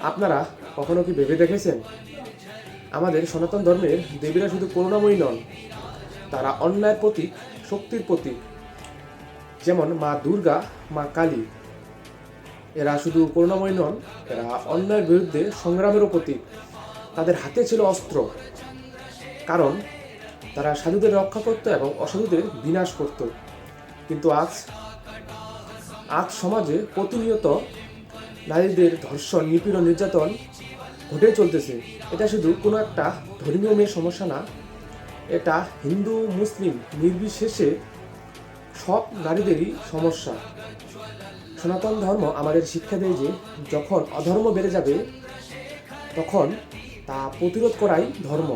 আপনারা কখনো কি ভেবে দেখেছেন আমাদের সনাতন ধর্মের দেবীরা শুধু করুণাময়ী নন, তারা অন্যায়ের প্রতীক, শক্তির প্রতীক। যেমন মা দুর্গা, মা কালী, এরা শুধু করুণাময়ী নন, এরা অন্যায়ের বিরুদ্ধে সংগ্রামেরও প্রতীক। তাদের হাতে ছিল অস্ত্র, কারণ তারা সাধুদের রক্ষা করত এবং অসাধুদের বিনাশ করত। কিন্তু আজ আজ সমাজে প্রতিনিয়ত নারীদের ধর্ষণ, নিপীড়ন, নির্যাতন ঘটে চলতেছে। এটা শুধু কোনো একটা ধর্মীয় মেয়ের সমস্যা না, এটা হিন্দু মুসলিম নির্বিশেষে সব নারীদেরই সমস্যা। সনাতন ধর্ম আমাদের শিক্ষা দেয় যে যখন অধর্ম বেড়ে যাবে তখন তা প্রতিরোধ করাই ধর্ম।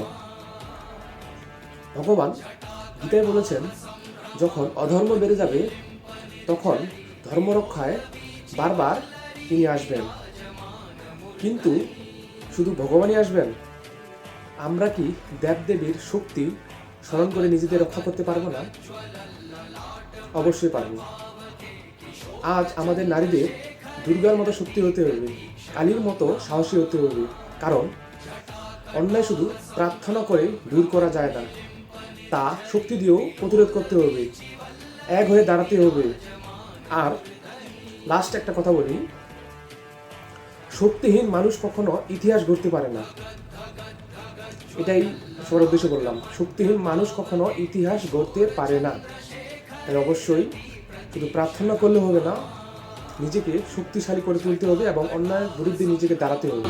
ভগবান গীতায় বলেছেন, যখন অধর্ম বেড়ে যাবে তখন ধর্ম রক্ষায় বারবার তিনি আসবেন। কিন্তু শুধু ভগবানই আসবেন? আমরা কি দেবদেবীর শক্তি স্মরণ করে নিজেদের রক্ষা করতে পারবো না? অবশ্যই পারবো। আজ আমাদের নারীদের দুর্গার মতো শক্তি হতে হবে, কালীর মতো সাহসী হতে হবে। কারণ অন্যায় শুধু প্রার্থনা করে দূর করা যায় না, তা শক্তি দিয়েও প্রতিরোধ করতে হবে, এক হয়ে দাঁড়াতে হবে। আর লাস্ট একটা কথা বলি, শক্তিহীন মানুষ কখনো ইতিহাস গড়তে পারে না। এটাই সবার উদ্দেশ্যে বললাম, শক্তিহীন মানুষ কখনো ইতিহাস গড়তে পারে না। তাই অবশ্যই শুধু প্রার্থনা করলে হবে না, নিজেকে শক্তিশালী করে তুলতে হবে এবং অন্যায়ের বিরুদ্ধে নিজেকে দাঁড়াতে হবে।